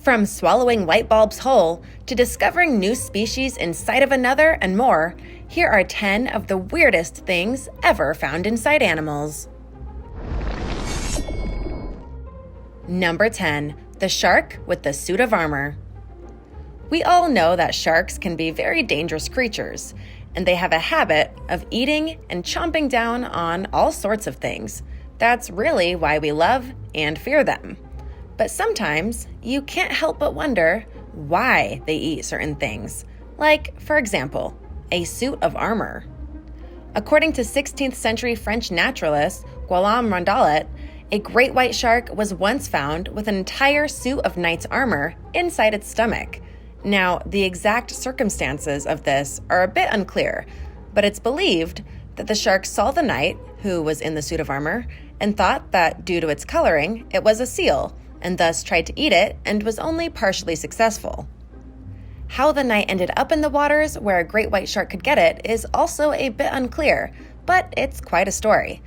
From swallowing light bulbs whole to discovering new species inside of another and more, here are 10 of the weirdest things ever found inside animals. Number 10. The shark with the suit of armor. We all know that sharks can be very dangerous creatures, and they have a habit of eating and chomping down on all sorts of things. That's really why we love and fear them. But sometimes you can't help but wonder why they eat certain things, like, for example, a suit of armor. According to 16th century French naturalist Guillaume Rondelet, a great white shark was once found with an entire suit of knight's armor inside its stomach. Now, the exact circumstances of this are a bit unclear, but it's believed that the shark saw the knight, who was in the suit of armor, and thought that due to its coloring, it was a seal, and thus tried to eat it and was only partially successful. How the knight ended up in the waters where a great white shark could get it is also a bit unclear, but it's quite a story.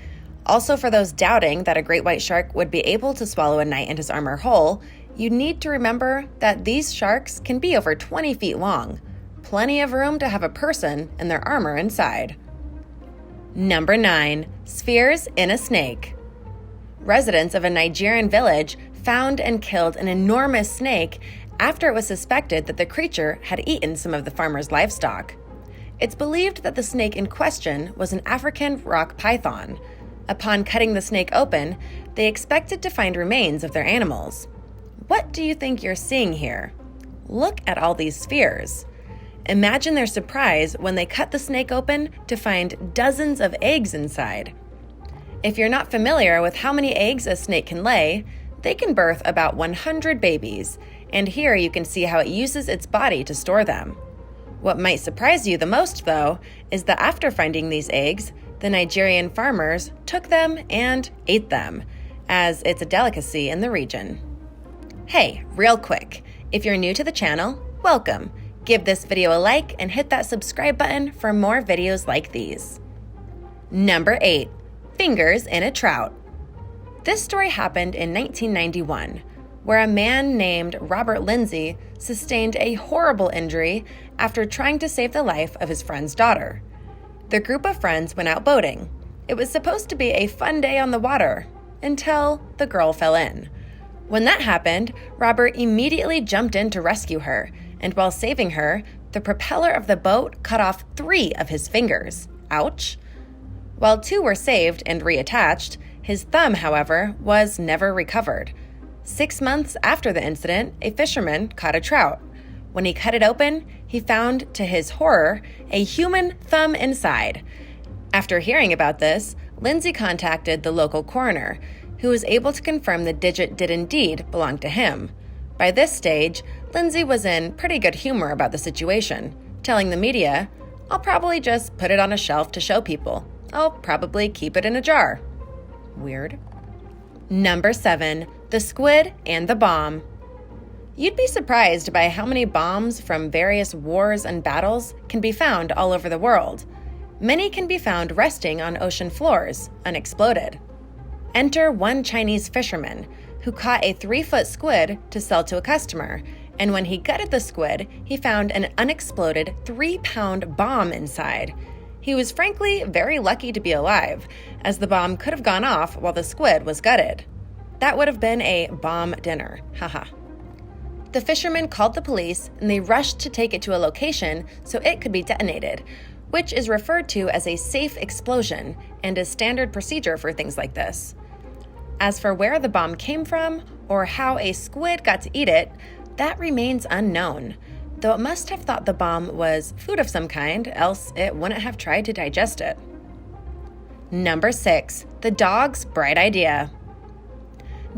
Also, for those doubting that a great white shark would be able to swallow a knight and his armor whole, you need to remember that these sharks can be over 20 feet long. Plenty of room to have a person and their armor inside. Number 9. Spheres in a snake. Residents of a Nigerian village found and killed an enormous snake after it was suspected that the creature had eaten some of the farmer's livestock. It's believed that the snake in question was an African rock python. Upon cutting the snake open, they expected to find remains of their animals. What do you think you're seeing here? Look at all these spheres. Imagine their surprise when they cut the snake open to find dozens of eggs inside. If you're not familiar with how many eggs a snake can lay, they can birth about 100 babies, and here you can see how it uses its body to store them. What might surprise you the most, though, is that after finding these eggs, the Nigerian farmers took them and ate them, as it's a delicacy in the region. Hey, real quick, if you're new to the channel, welcome. Give this video a like and hit that subscribe button for more videos like these. Number 8. Fingers in a trout. This story happened in 1991, where a man named Robert Lindsay sustained a horrible injury after trying to save the life of his friend's daughter. The group of friends went out boating. It was supposed to be a fun day on the water, until the girl fell in. When that happened, Robert immediately jumped in to rescue her, and while saving her, the propeller of the boat cut off 3 of his fingers. Ouch! While 2 were saved and reattached, his thumb, however, was never recovered. 6 months after the incident, a fisherman caught a trout. When he cut it open, he found, to his horror, a human thumb inside. After hearing about this, Lindsay contacted the local coroner, who was able to confirm the digit did indeed belong to him. By this stage, Lindsay was in pretty good humor about the situation, telling the media, "I'll probably just put it on a shelf to show people. I'll probably keep it in a jar." Weird. Number 7. The squid and the bomb. You'd be surprised by how many bombs from various wars and battles can be found all over the world. Many can be found resting on ocean floors, unexploded. Enter one Chinese fisherman who caught a 3-foot squid to sell to a customer, and when he gutted the squid, he found an unexploded 3-pound bomb inside. He was frankly very lucky to be alive, as the bomb could have gone off while the squid was gutted. That would have been a bomb dinner, haha. The fisherman called the police, and they rushed to take it to a location so it could be detonated, which is referred to as a safe explosion and is standard procedure for things like this. As for where the bomb came from, or how a squid got to eat it, that remains unknown, though it must have thought the bomb was food of some kind, else it wouldn't have tried to digest it. Number 6. The dog's bright idea.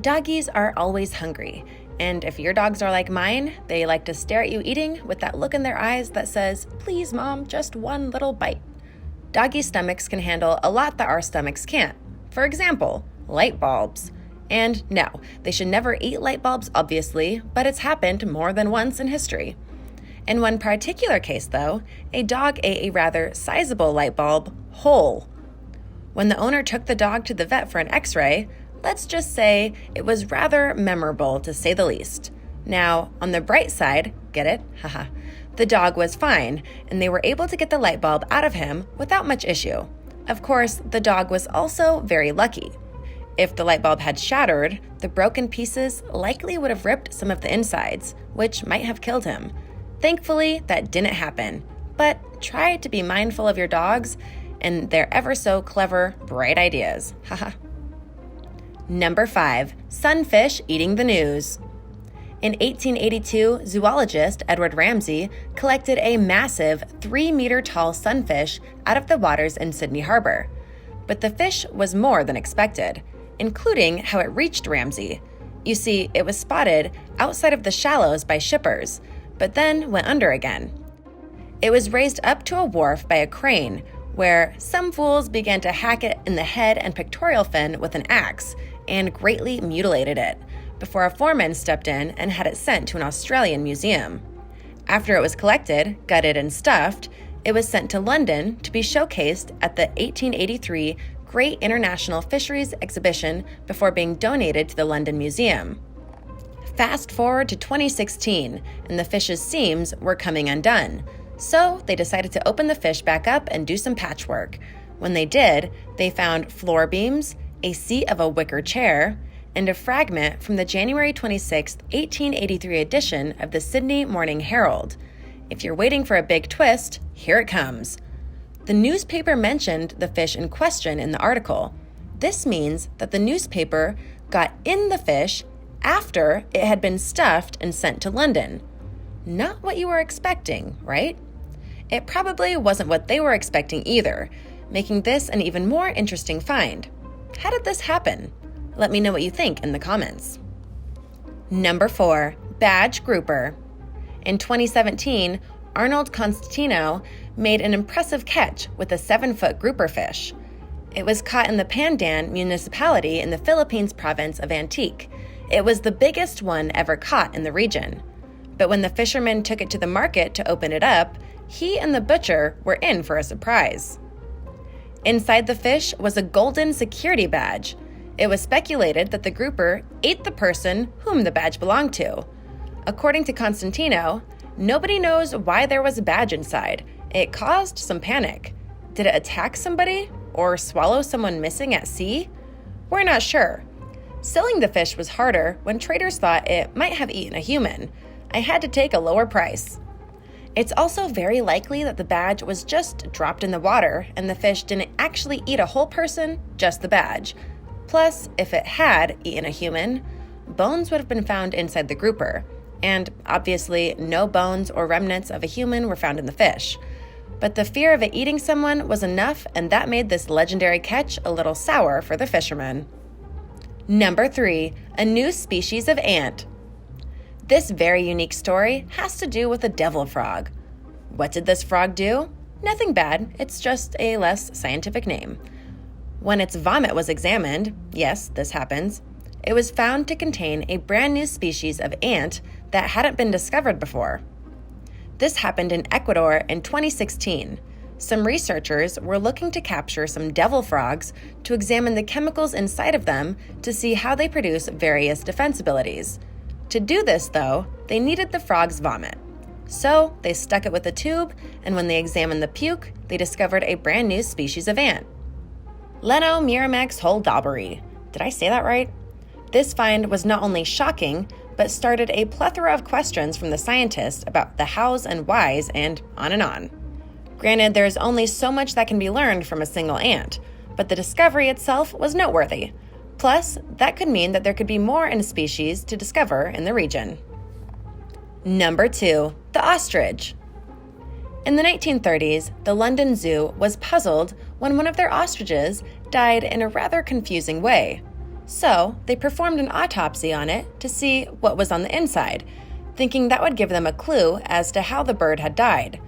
Doggies are always hungry, and if your dogs are like mine, they like to stare at you eating with that look in their eyes that says, "Please, Mom, just one little bite." Doggy stomachs can handle a lot that our stomachs can't. For example, light bulbs. And no, they should never eat light bulbs, obviously, but it's happened more than once in history. In one particular case, though, a dog ate a rather sizable light bulb whole. When the owner took the dog to the vet for an x-ray, let's just say it was rather memorable, to say the least. Now, on the bright side, get it? Haha. The dog was fine, and they were able to get the light bulb out of him without much issue. Of course, the dog was also very lucky. If the light bulb had shattered, the broken pieces likely would have ripped some of the insides, which might have killed him. Thankfully, that didn't happen, but try to be mindful of your dogs and their ever so clever, bright ideas. Haha. Number 5, sunfish eating the news. In 1882, zoologist Edward Ramsay collected a massive 3-meter-tall sunfish out of the waters in Sydney Harbor. But the fish was more than expected, including how it reached Ramsay. You see, it was spotted outside of the shallows by shippers, but then went under again. It was raised up to a wharf by a crane, where some fools began to hack it in the head and pectoral fin with an axe and greatly mutilated it, before a foreman stepped in and had it sent to an Australian museum. After it was collected, gutted, and stuffed, it was sent to London to be showcased at the 1883 Great International Fisheries Exhibition before being donated to the London Museum. Fast forward to 2016, and the fish's seams were coming undone, so they decided to open the fish back up and do some patchwork. When they did, they found floor beams, a seat of a wicker chair, and a fragment from the January 26, 1883 edition of the Sydney Morning Herald. If you're waiting for a big twist, here it comes. The newspaper mentioned the fish in question in the article. This means that the newspaper got in the fish after it had been stuffed and sent to London. Not what you were expecting, right? It probably wasn't what they were expecting either, making this an even more interesting find. How did this happen? Let me know what you think in the comments. Number 4, badge grouper. In 2017, Arnold Constantino made an impressive catch with a 7-foot grouper fish. It was caught in the Pandan municipality in the Philippines province of Antique. It was the biggest one ever caught in the region. But when the fisherman took it to the market to open it up, he and the butcher were in for a surprise. Inside the fish was a golden security badge. It was speculated that the grouper ate the person whom the badge belonged to. According to Constantino, nobody knows why there was a badge inside. It caused some panic. Did it attack somebody or swallow someone missing at sea? We're not sure. Selling the fish was harder when traders thought it might have eaten a human. I had to take a lower price. It's also very likely that the badge was just dropped in the water and the fish didn't actually eat a whole person, just the badge. Plus, if it had eaten a human, bones would have been found inside the grouper, and obviously no bones or remnants of a human were found in the fish. But the fear of it eating someone was enough, and that made this legendary catch a little sour for the fishermen. Number 3, a new species of ant. This very unique story has to do with a devil frog. What did this frog do? Nothing bad, it's just a less scientific name. When its vomit was examined, yes, this happens, it was found to contain a brand new species of ant that hadn't been discovered before. This happened in Ecuador in 2016. Some researchers were looking to capture some devil frogs to examine the chemicals inside of them to see how they produce various defense abilities. To do this, though, they needed the frog's vomit. So they stuck it with a tube, and when they examined the puke, they discovered a brand new species of ant. Leno Miramax Holdobbery. Did I say that right? This find was not only shocking, but started a plethora of questions from the scientists about the hows and whys and on and on. Granted, there is only so much that can be learned from a single ant, but the discovery itself was noteworthy. Plus, that could mean that there could be more in a species to discover in the region. Number 2, the ostrich. In the 1930s, the London Zoo was puzzled when one of their ostriches died in a rather confusing way. So, they performed an autopsy on it to see what was on the inside, thinking that would give them a clue as to how the bird had died.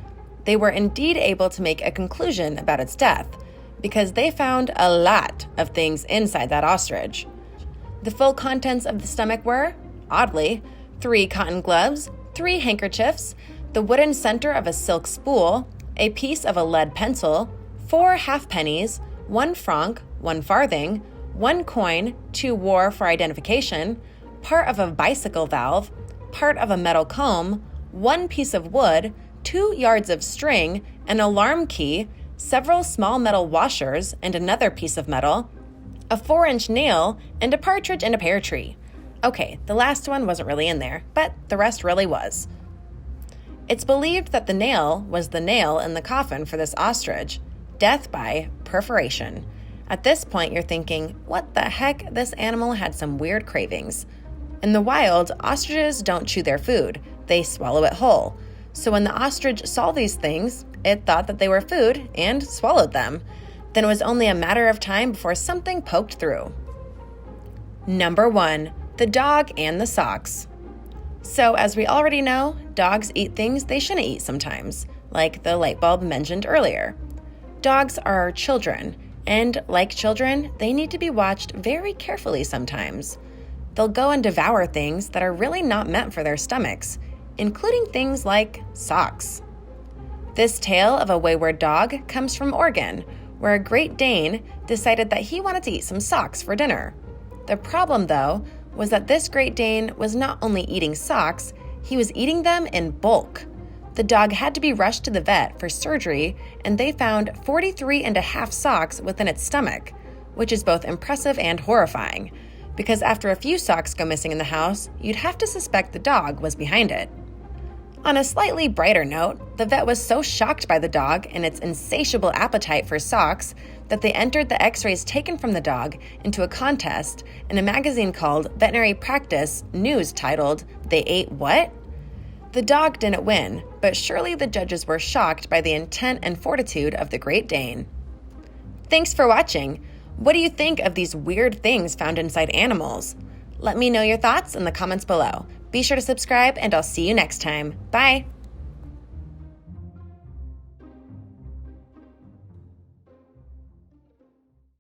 They were indeed able to make a conclusion about its death, because they found a lot of things inside that ostrich. The full contents of the stomach were, oddly, 3 cotton gloves, 3 handkerchiefs, the wooden center of a silk spool, a piece of a lead pencil, 4 halfpennies, 1 franc, 1 farthing, 1 coin, 2 war for identification, part of a bicycle valve, part of a metal comb, 1 piece of wood, 2 yards of string, an alarm key, several small metal washers and another piece of metal, a 4-inch nail, and a partridge in a pear tree. Okay, the last one wasn't really in there, but the rest really was. It's believed that the nail was the nail in the coffin for this ostrich, death by perforation. At this point, you're thinking, what the heck? This animal had some weird cravings. In the wild, ostriches don't chew their food. They swallow it whole. So when the ostrich saw these things, it thought that they were food and swallowed them. Then it was only a matter of time before something poked through. Number 1, the dog and the socks. So as we already know, dogs eat things they shouldn't eat sometimes, like the light bulb mentioned earlier. Dogs are our children, and like children, they need to be watched very carefully sometimes. They'll go and devour things that are really not meant for their stomachs, including things like socks. This tale of a wayward dog comes from Oregon, where a Great Dane decided that he wanted to eat some socks for dinner. The problem, though, was that this Great Dane was not only eating socks, he was eating them in bulk. The dog had to be rushed to the vet for surgery, and they found 43.5 socks within its stomach, which is both impressive and horrifying, because after a few socks go missing in the house, you'd have to suspect the dog was behind it. On a slightly brighter note, the vet was so shocked by the dog and its insatiable appetite for socks that they entered the x-rays taken from the dog into a contest in a magazine called Veterinary Practice News titled, "They Ate What?" The dog didn't win, but surely the judges were shocked by the intent and fortitude of the Great Dane. Thanks for watching. What do you think of these weird things found inside animals? Let me know your thoughts in the comments below. Be sure to subscribe, and I'll see you next time. Bye!